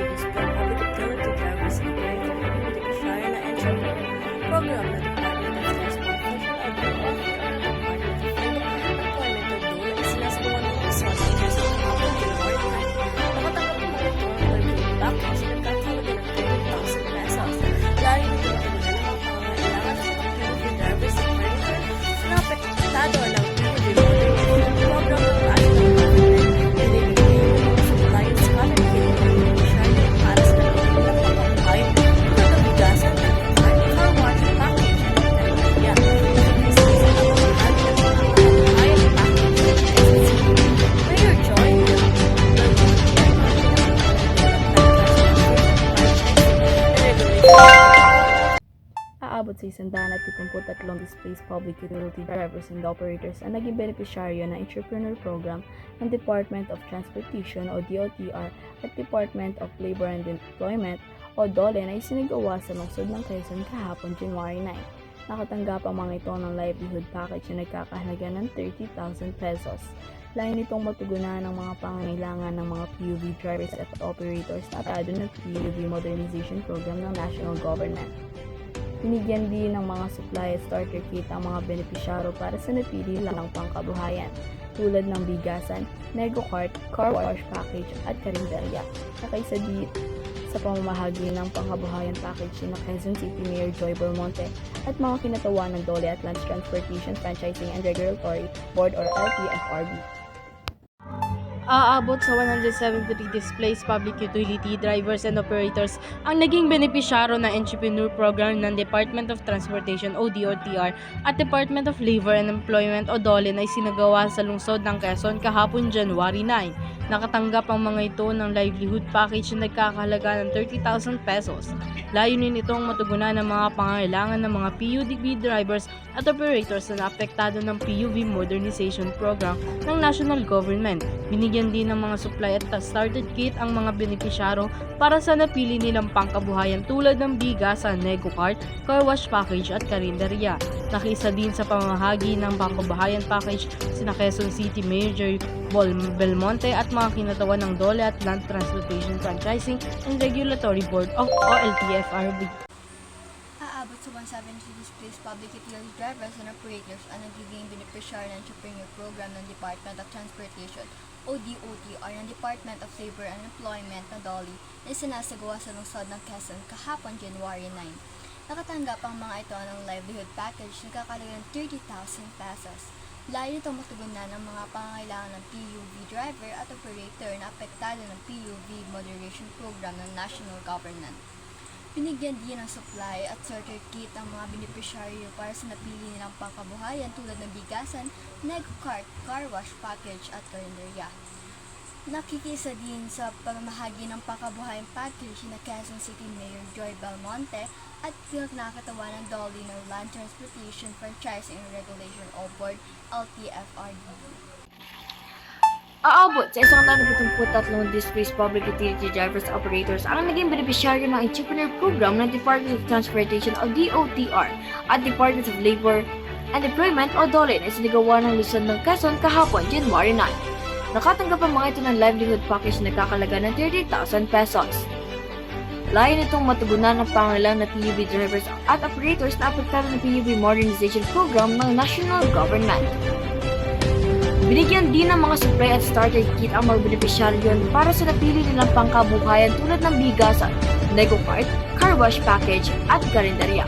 Service for Public Utility Drivers in American Community Beneficiary na entrepreneur program ng Department of Transportation at the Department of Employment of DOLE ay sinasagawa ng Quezon sa Quezon hapon January 9. Nakatanggap ng mga ito ng welcome package na nagkakalaga ng 30,000 pesos. Layo nito na tulungan ng mga pangangailangan ng mga PUV drivers at furniture na apektado ng PUV modernization program ng national government. Binibigay ng mga suppliers scholarship ng beneficiary para sa kanilang pamamahay ng kabigasan ng car wash package at enerhiya. Nakikisa sa pamamahay ng mga pamamahay package ng SSC. Mayor Joy aabot sa 173 displaced public utility drivers and operators ang naging benepisyaryo ng entrepreneur program ng Department of Transportation o DOTR at Department of Labor and Employment o DOLE na isinagawa sa lungsod ng Quezon kahapon January 9. Nakatanggap ang mga ito ng livelihood package na nagkakahalaga ng 30,000 pesos. Layo nitong matugunan ng mga pangangailangan ng mga PUV drivers at operators na atado ng PUV modernization program ng national government. Binigyan din ng mga supply at starter kit ang mga benepisyaro para sa napili lang pangkabuhayan tulad ng bigasan, nego cart, car wash package at karinderya. Nakaisa din sa pamamahagi ng pangkabuhayan package ng Quezon City Mayor Joy Belmonte at mga kinatawan ng DOLE at Land Transportation Franchising and Regulatory Board or LTFRB. Aabot sa 173 displaced public utility drivers and operators ang naging benepisyaro ng entrepreneur program ng Department of Transportation o DOTR at Department of Labor and Employment o DOLE na isinagawa sa lungsod ng Quezon kahapon January 9. Nakatanggap ang mga ito ng livelihood package na nagkakahalaga ng 30,000 pesos. Layunin itong matugunan ng mga pangangailangan ng mga PUV drivers at operators na naapektado ng PUV modernization program ng national government. Binigyan din ng mga supply at starter kit ang mga benepisyaro para sa napili nilang pangkabuhayan tulad ng bigasan, nego cart, car wash package at karinderya. Nakiisa din sa pamamahagi ng pangkabuhayan package sina Quezon City Mayor Joy Belmonte at mga kinatawan ng DOLE at Land Transportation Franchising and Regulatory Board of OLTFRB. Aabot sa 170 displaced public utility drivers and operators ang nagiging beneficiary ng entrepreneur program ng Department of Transportation o DOTR ng Department of Labor and Employment na DOLE na sinasagawa sa lungsod ng Quezon kahapon January 9. Nakatanggap ang mga ito ng livelihood package na kakalaga ng 30,000 pesos. Layo nitong matugunan ng mga pangangailangan ng PUV driver at operator na apektado ng PUV modernization program ng national government. Binigyan din ng supply at starter kit ang mga beneficiaryo para sa napili nilang pangkabuhayan tulad ng bigasan, nego cart, car wash package at karinderya. Nakikisa din sa pamamahagi ng pangkabuhayan package na Quezon City Mayor Joy Belmonte at nakakatawa ng DOLE ng Land Transportation Franchising and Regulation Board LTFRB. Aabot sa 173 displaced public utility drivers and operators ang naging benepisyaryo ng entrepreneur program ng Department of Transportation o DOTR at Department of Labor and Employment o DOLE na isinagawa ng lungsod ng Quezon kahapon January 9. Nakatanggap ang mga ito ng livelihood package na kakalaga ng 30,000 pesos. Layo nitong matugunan ang pangangailangan ng PUV drivers at operators na apektado ng PUV modernization program ng national government. Binigyan din ng mga supply at starter kit ang mga benepisyaryo para sa napili nilang pangkabuhayan tulad ng bigasan, nego cart, car wash package at karinderya.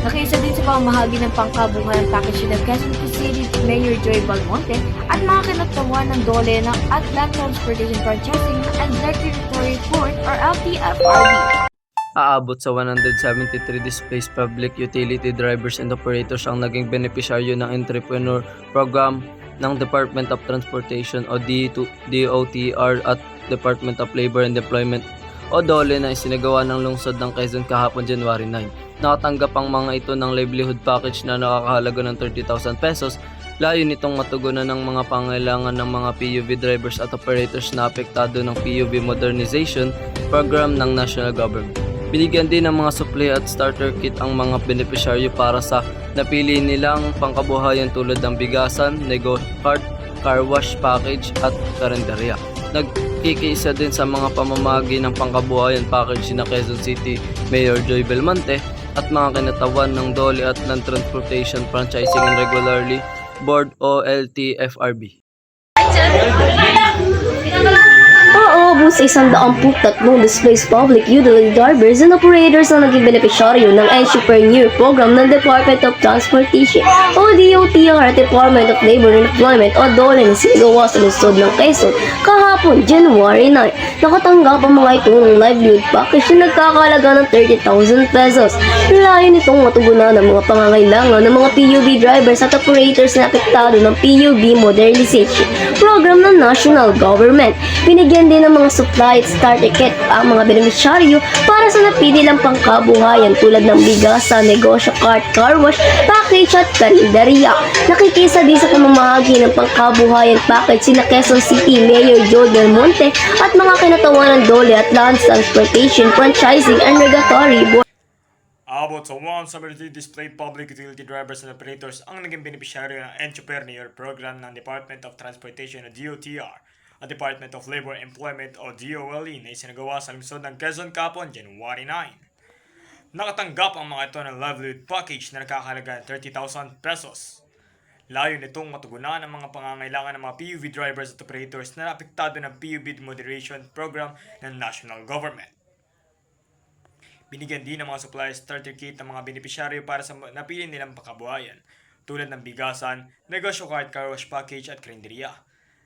Nakiisa din sa pamamahagi ng pangkabuhayan package ng Quezon City Mayor Joy Belmonte at mga kinatawan ng DOLE at Land Transportation Franchising and Regulatory Board or LTFRB. Aabot sa 173 displaced public utility drivers and operators ang naging benepisyaryo ng entrepreneur program ng Department of Transportation o DOTR at Department of Labor and Employment o DOLE na isinagawa ng lungsod ng Quezon kahapon January 9. Nakatanggap ang mga ito ng livelihood package na nakakahalaga ng 30,000 pesos. Layo nitong matugunan ng mga pangailangan ng mga PUV drivers at operators na apektado ng PUV modernization program ng national government. Binigyan din ng mga supply at starter kit ang mga benepisyaryo para sa napili nilang pangkabuhayan tulad ng bigasan, nego cart, car wash package at karinderya. Nakikiisa din sa mga pamamahagi ng pangkabuhayan package na Quezon City Mayor Joy Belmonte at mga kinatawan ng DOLE at Land Transportation Franchising and Regularly Board o LTFRB. Aabot sa 143 displaced public utility drivers and operators na naging benepisyaryo ng Entrepreneur Program ng Department of Transportation o DOTR at Department of Labor and Employment o DOLE na sinagawa sa lungsod ng Quezon kahapon, January 9. Nakatanggap ang mga ito ng livelihood package na nagkakahalaga ng 30,000 pesos. Layo nitong matugunan ng mga pangangailangan ng mga PUV drivers at operators na apektado ng PUV Modernization Program ng National Government. Binigyan din ng mga supply at starter kit ang mga benepisyaryo para sa napili ng pangkabuhayan tulad ng bigasan, negosyo, cart, car wash, package at karinderya. Nakikisa din sa pamamahagi ng pangkabuhayan package sina Quezon City Mayor Joy Belmonte at mga kinatawan ng DOLE at Land Transportation Franchising and Regulatory Board. Abot sa 170 displayed public utility drivers and operators ang naging benepisyaryo ng Entrepreneur Program ng Department of Transportation o DOTR at Department of Labor and Employment o DOLE na isinagawa sa lungsod ng Quezon kahapon, January 9. Nakatanggap ang mga ito ng livelihood package na nakakahalaga ng 30,000 pesos. Layo nitong matugunan ang mga pangangailangan ng mga PUV drivers at operators na apektado ng PUV Moderation Program ng National Government. Binigyan din ng mga supply starter kit ng mga benepisyaryo para sa napili nilang pangkabuhayan, tulad ng bigasan, negosyo card, car wash package at karinderya.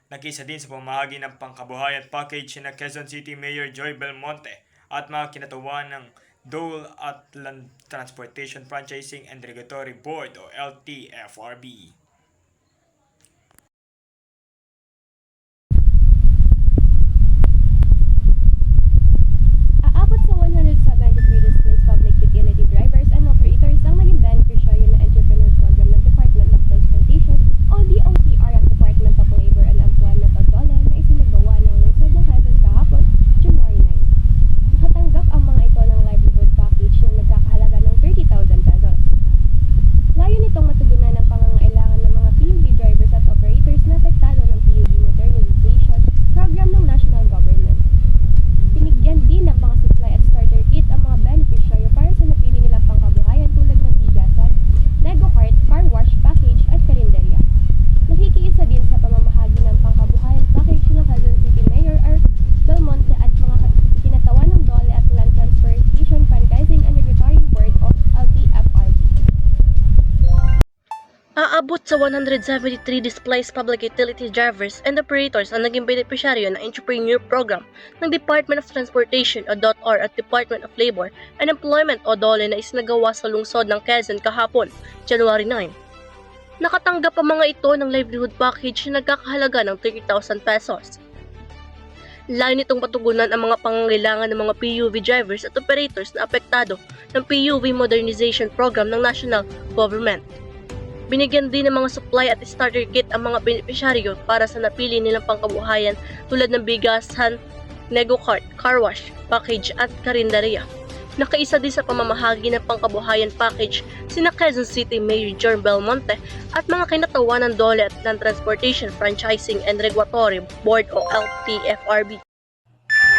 Nakisa din sa pamahagi ng pangkabuhayan package na Quezon City Mayor Joy Belmonte at mga kinatawan ng DOLE at Land Transportation Franchising and Regulatory Board o LTFRB. Aabot sa 173 displaced public utility drivers and operators ang naging beneficiary ng Entrepreneur Program ng Department of Transportation o DOTR at Department of Labor and Employment o DOLE na isinagawa ng lungsod ng Quezon kahapon, January 9. Nakatanggap ang mga ito ng livelihood package na nagkakahalaga ng 30,000 pesos. Layo nitong matugunan ng pangangailangan ng mga PUV drivers at operators na apektado ng PUV Modernization Program ng National Government. Binigyan din ng mga supply at starter kit ang mga beneficiaryo para sa napili nilang pangkabuhayan tulad ng bigasan, nego cart, car wash, package at karinderya. Nakikiisa din sa pamamahagi ng pangkabuhayan package ng Quezon City Mayor R. Belmonte at mga kinatawan ng DOLE at Land Transportation Franchising and Regulatory Board o LTFRB. Aabot sa 173 displaced public utility drivers and operators ang naging benepisyaryo ng Entrepreneur Program ng Department of Transportation o DOTR at Department of Labor and Employment o DOLE na isinagawa sa lungsod ng Quezon kahapon, January 9. Nakatanggap ang mga ito ng livelihood package na nagkakahalaga ng 30,000 pesos. Layo nitong patugunan ang mga pangangailangan ng mga PUV drivers at operators na apektado ng PUV Modernization Program ng National Government. Binigyan din ng mga supply at starter kit ang mga benepisyaryo para sa napili nilang pangkabuhayan tulad ng bigasan, nego cart, car wash, package at karinderya. Nakaisa din sa pamamahagi ng pangkabuhayan package sina Quezon City Mayor Joy Belmonte at mga kinatawan ng DOLE at Land Transportation Franchising and Regulatory Board o LTFRB.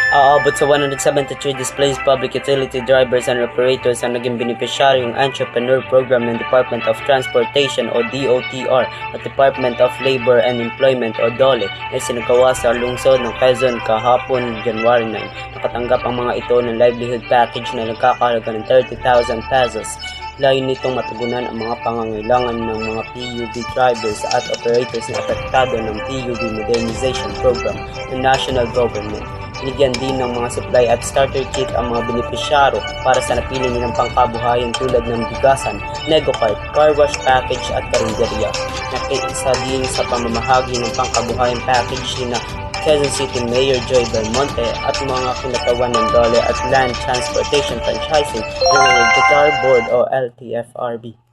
Aabot sa 173 displaced public utility drivers and operators ang naging benepisyaryong Entrepreneur Program ng Department of Transportation o DOTR at Department of Labor and Employment o DOLE na isinagawa sa lungsod ng Quezon kahapon, January 9. Nakatanggap ang mga ito ng livelihood package na nagkakahalaga ng 30,000 pesos. Layo nitong matugunan ang mga pangangailangan ng mga PUV drivers at operators na apektado ng PUV Modernization Program ng National Government. Binigyan din ng mga supply at starter kit ang mga benepisyaro para sa napili nilang pangkabuhayan tulad ng bigasan, nego cart, car wash package at karinderya. Nakiisa din sa pamamahagi ng pangkabuhayan package na Quezon City Mayor Joy Belmonte at mga kinatawan ng DOLE at Land Transportation Franchising ng Regulatory Board o LTFRB.